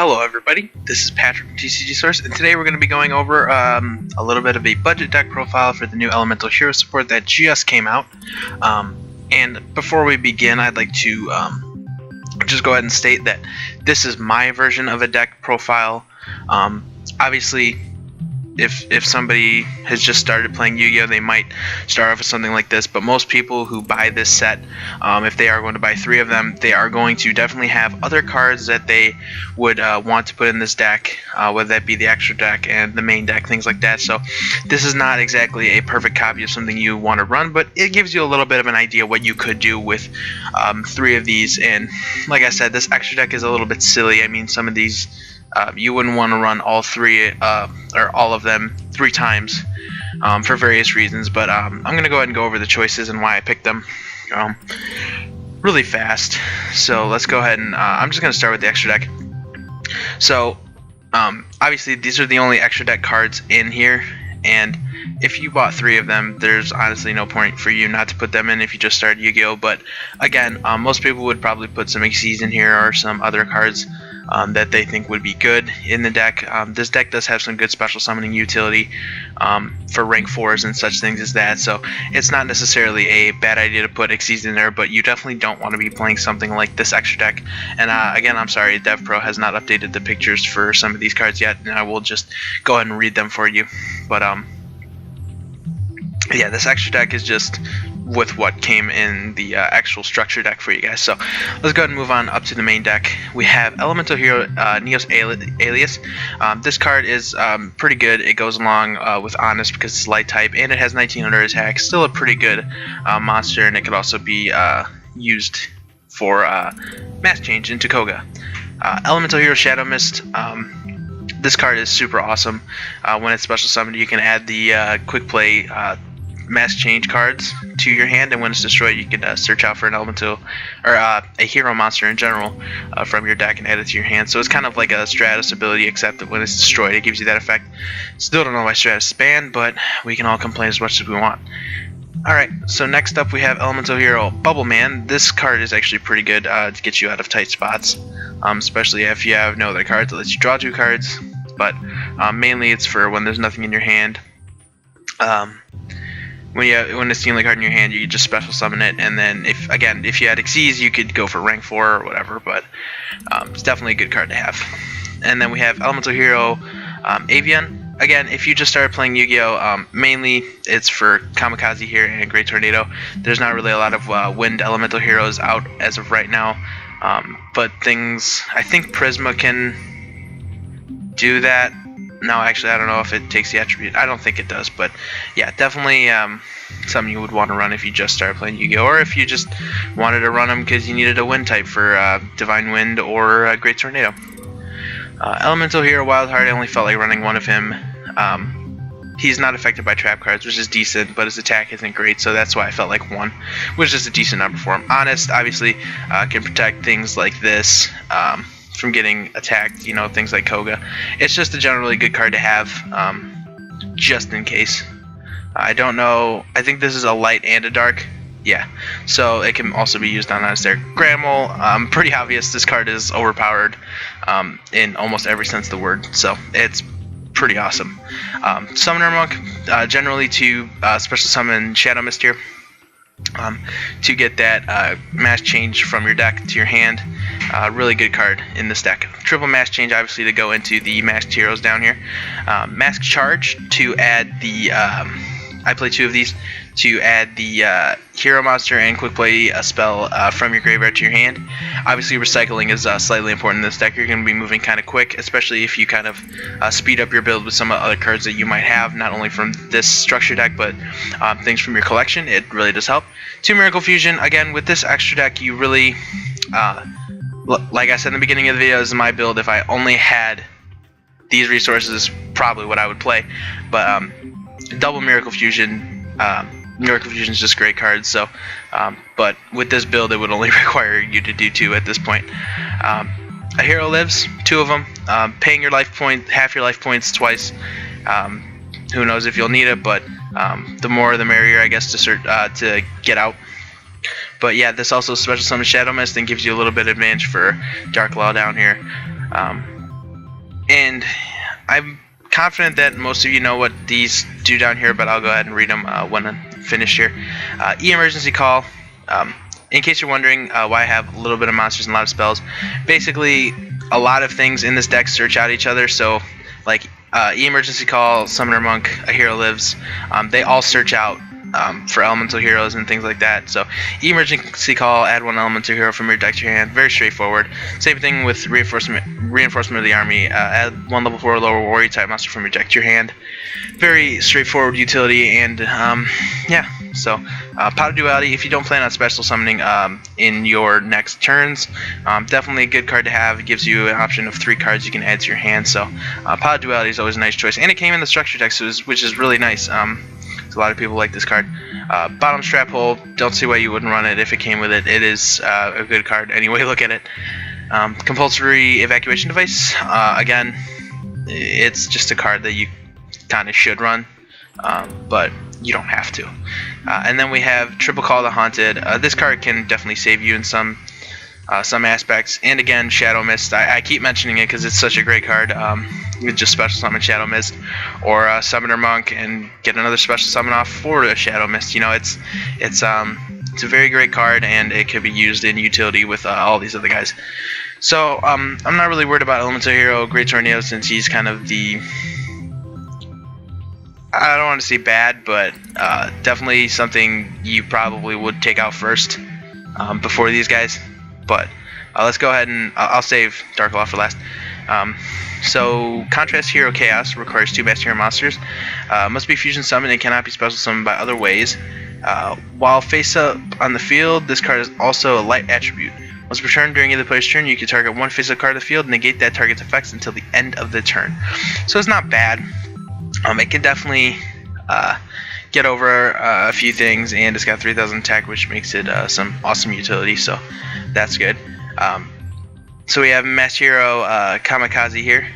Hello everybody, this is Patrick from TCG Source, and today we're going to be going over a little bit of a budget deck profile for the new Elemental Hero support that just came out. And before we begin, I'd like to just go ahead and state that this is my version of a deck profile. Obviously, if somebody has just started playing Yu-Gi-Oh, they might start off with something like this, but most people who buy this set, if they are going to buy 3 of them, they are going to definitely have other cards that they would want to put in this deck, whether that be the extra deck and the main deck, things like that. So this is not exactly a perfect copy of something you want to run, but it gives you a little bit of an idea what you could do with 3 of these. And like I said, this extra deck is a little bit silly. I mean, some of these you wouldn't want to run all 3 or all of them 3 times for various reasons, but I'm going to go ahead and go over the choices and why I picked them really fast. So let's go ahead and I'm just going to start with the extra deck. So obviously these are the only extra deck cards in here, and if you bought 3 of them, there's honestly no point for you not to put them in if you just started Yu-Gi-Oh! But again, most people would probably put some Xyz in here or some other cards that they think would be good in the deck. This deck does have some good special summoning utility for rank 4s and such things as that, so it's not necessarily a bad idea to put Xyz in there, but you definitely don't want to be playing something like this extra deck. And again, I'm sorry, DevPro has not updated the pictures for some of these cards yet, and I will just go ahead and read them for you. But yeah, this extra deck is just with what came in the actual structure deck for you guys. So let's go ahead and move on up to the main deck. We have Elemental Hero Neos Alias. This card is pretty good. It goes along with Honest because it's light type, and it has 1900 attack. Still a pretty good monster, and it could also be used for mass change into Koga. Elemental Hero Shadow Mist. This card is super awesome. When it's special summoned, you can add the quick play mass change cards to your hand, and when it's destroyed, you can search out for an elemental or a hero monster in general from your deck and add it to your hand. So it's kind of like a Stratus ability, except that when it's destroyed, it gives you that effect. Still don't know why Stratus is banned, but we can all complain as much as we want. Alright, so next up we have Elemental Hero Bubble Man. This card is actually pretty good to get you out of tight spots, especially if you have no other cards that lets you draw 2 cards, but mainly it's for when there's nothing in your hand. When it's the only card in your hand, you just special summon it, and then if you had Xyz, you could go for rank 4 or whatever, but it's definitely a good card to have. And then we have Elemental Hero Avian. Again, if you just started playing Yu-Gi-Oh, mainly it's for Kamikaze here and Great Tornado. There's not really a lot of wind elemental heroes out as of right now, but I think Prisma can do that. No, actually, I don't know if it takes the attribute. I don't think it does, but yeah, definitely something you would want to run if you just started playing Yu-Gi-Oh, or if you just wanted to run them because you needed a wind type for Divine Wind or Great Tornado. Elemental Hero Wild Heart, I only felt like running one of him. He's not affected by trap cards, which is decent, but his attack isn't great, so that's why I felt like 1, which is a decent number for him. Honest, obviously, can protect things like this from getting attacked, things like Koga. It's just a generally good card to have, just in case. I don't know, I think this is a light and a dark. Yeah, so it can also be used on Honest there. Grammel, pretty obvious, this card is overpowered in almost every sense of the word, so it's pretty awesome. Summoner Monk, generally to special summon Shadow Mist here, to get that mass change from your deck to your hand. Really good card in this deck. Triple mass change, obviously, to go into the masked heroes down here. Mask Charge to add the I play 2 of these to add the hero monster and quick play a spell from your graveyard to your hand. Obviously, recycling is slightly important in this deck. You're going to be moving kind of quick, especially if you kind of speed up your build with some other cards that you might have, not only from this structure deck, but things from your collection. It really does help. 2 Miracle Fusion. Again, with this extra deck, you really, like I said in the beginning of the video, this is my build. If I only had these resources, probably what I would play. But double Miracle Fusion. Miracle Fusion is just great cards. So, but with this build, it would only require you to do 2 at this point. A Hero Lives, 2 of them. Paying your life point, half your life points twice. Who knows if you'll need it, but the more the merrier, I guess, to get out. But yeah, this also special summons Shadow Mist and gives you a little bit of advantage for Dark Law down here. and I'm confident that most of you know what these do down here, but I'll go ahead and read them when I'm finished here. E-Emergency Call. In case you're wondering why I have a little bit of monsters and a lot of spells, basically a lot of things in this deck search out each other. So like E-Emergency Call, Summoner Monk, A Hero Lives, they all search out for elemental heroes and things like that. So E-Emergency Call, add one elemental hero from your deck to your hand. Very straightforward. Same thing with Reinforcement of the Army. Add one level 4 or lower warrior type monster from your deck to your hand. Very straightforward utility, and yeah. So Pot of Duality, if you don't plan on special summoning in your next turns, definitely a good card to have. It gives you an option of 3 cards you can add to your hand. So Pot of Duality is always a nice choice, and it came in the structure deck, which is really nice. A lot of people like this card. Bottom Strap Hole, don't see why you wouldn't run it if it came with it. It is a good card any way you look at it. Compulsory Evacuation Device, again, it's just a card that you kind of should run, but you don't have to. And then we have Triple Call the Haunted. This card can definitely save you in some aspects. And again, Shadow Mist. I keep mentioning it because it's such a great card. You can just special summon Shadow Mist, or Summoner Monk and get another special summon off for a Shadow Mist. You know, it's a very great card, and it can be used in utility with all these other guys. So I'm not really worried about Elemental Hero Great Tornado, since he's kind of the, I don't want to say bad, but definitely something you probably would take out first before these guys. But let's go ahead and I'll save Dark Law for last. So Contrast Hero Chaos requires 2 Master Hero monsters. Must be fusion summoned and cannot be special summoned by other ways. While face up on the field, this card is also a light attribute. Once returned during either player's turn, you can target one face-up card of the field and negate that target's effects until the end of the turn. So it's not bad. It can definitely get over a few things, and it's got 3,000 attack, which makes it some awesome utility, so that's good. So we have Master Hero Kamikaze here.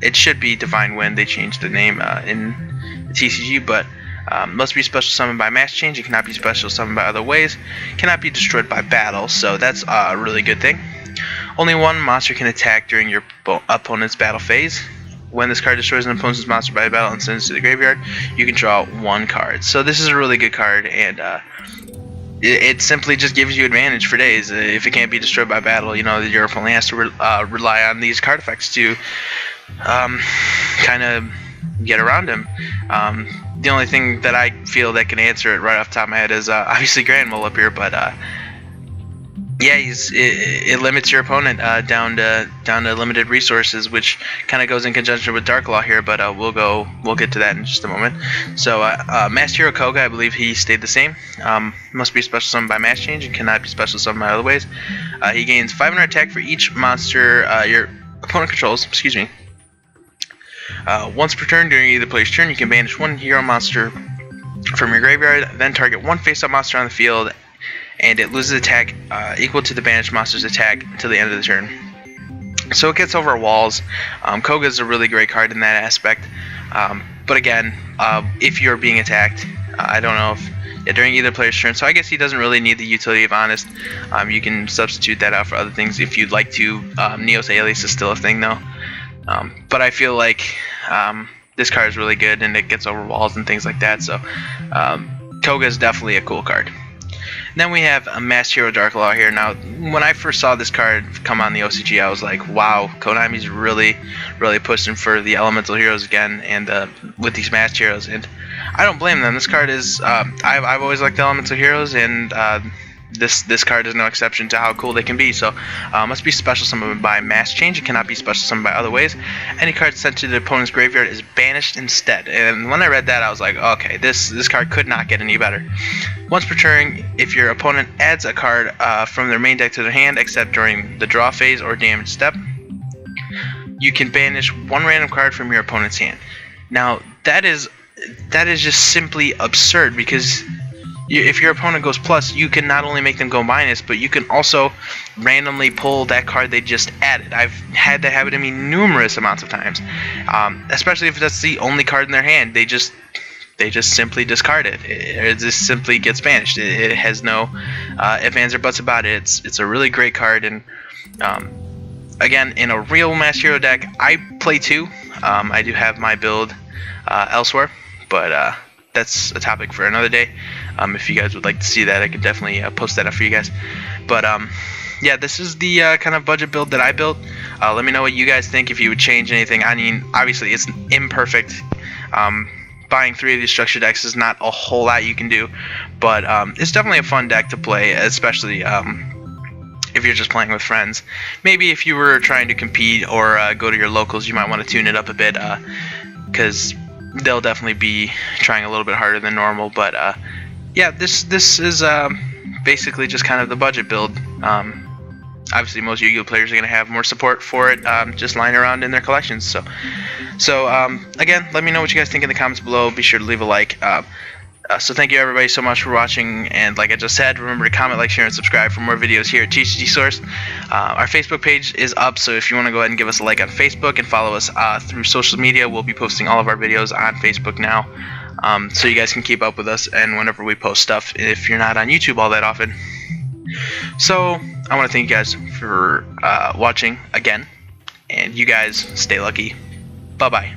It should be Divine Wind. They changed the name in the TCG, but must be special summoned by mass change. It cannot be special summoned by other ways. Cannot be destroyed by battle, so that's a really good thing. Only one monster can attack during your opponent's battle phase. When this card destroys an opponent's monster by battle and sends it to the graveyard, you can draw 1 card. So this is a really good card, and it simply just gives you advantage for days. If it can't be destroyed by battle, you know, your opponent has to rely on these card effects to kind of get around him. The only thing that I feel that can answer it right off the top of my head is obviously Grand Mole up here, but yeah, it limits your opponent down to limited resources, which kind of goes in conjunction with Dark Law here. But we'll get to that in just a moment. So Master Hero Koga, I believe he stayed the same. Must be special summoned by mass change and cannot be special summoned by other ways. He gains 500 attack for each monster your opponent controls. Excuse me. Once per turn during either player's turn, you can banish 1 hero monster from your graveyard, then target 1 face-up monster on the field, and it loses attack equal to the banished monster's attack until the end of the turn. So it gets over walls. Koga is a really great card in that aspect. But again, if you're being attacked, I don't know if during either player's turn, so I guess he doesn't really need the utility of Honest. You can substitute that out for other things if you'd like to. Neos Alias is still a thing though. But I feel like this card is really good, and it gets over walls and things like that. So Koga is definitely a cool card. Then we have a Master Hero Dark Law here. Now, when I first saw this card come on the OCG, I was like, wow, Konami's really pushing for the elemental heroes again, and with these Master Heroes. And I don't blame them. This card is I've always liked the elemental heroes, and this card is no exception to how cool they can be. So must be special summoned by mass change. It cannot be special summoned by other ways. Any card sent to the opponent's graveyard is banished instead. And when I read that, I was like, okay, this card could not get any better. Once per turn, if your opponent adds a card from their main deck to their hand, except during the draw phase or damage step, you can banish 1 random card from your opponent's hand. Now that is just simply absurd, because if your opponent goes plus, you can not only make them go minus, but you can also randomly pull that card they just added. I've had that happen to me numerous amounts of times, especially if that's the only card in their hand. They just simply discard it. It just simply gets banished. It has no ifs, ands, or buts about it. It's a really great card, and again, in a real Master Hero deck, I play 2. I do have my build elsewhere, but that's a topic for another day. If you guys would like to see that, I could definitely post that up for you guys. But yeah, this is the kind of budget build that I built. Let me know what you guys think, if you would change anything. I mean, obviously it's imperfect. Buying 3 of these structure decks is not a whole lot you can do, but it's definitely a fun deck to play, especially if you're just playing with friends. Maybe if you were trying to compete or go to your locals, you might want to tune it up a bit, because they'll definitely be trying a little bit harder than normal. But yeah, this is basically just kind of the budget build. Obviously most Yu-Gi-Oh players are going to have more support for it, just lying around in their collections. So again, let me know what you guys think in the comments below. Be sure to leave a like. So thank you everybody so much for watching, and like I just said, remember to comment, like, share, and subscribe for more videos here at TCG Source. Our Facebook page is up, so if you want to go ahead and give us a like on Facebook and follow us through social media, we'll be posting all of our videos on Facebook now, so you guys can keep up with us and whenever we post stuff, if you're not on YouTube all that often. So I want to thank you guys for watching again, and you guys stay lucky. Bye bye.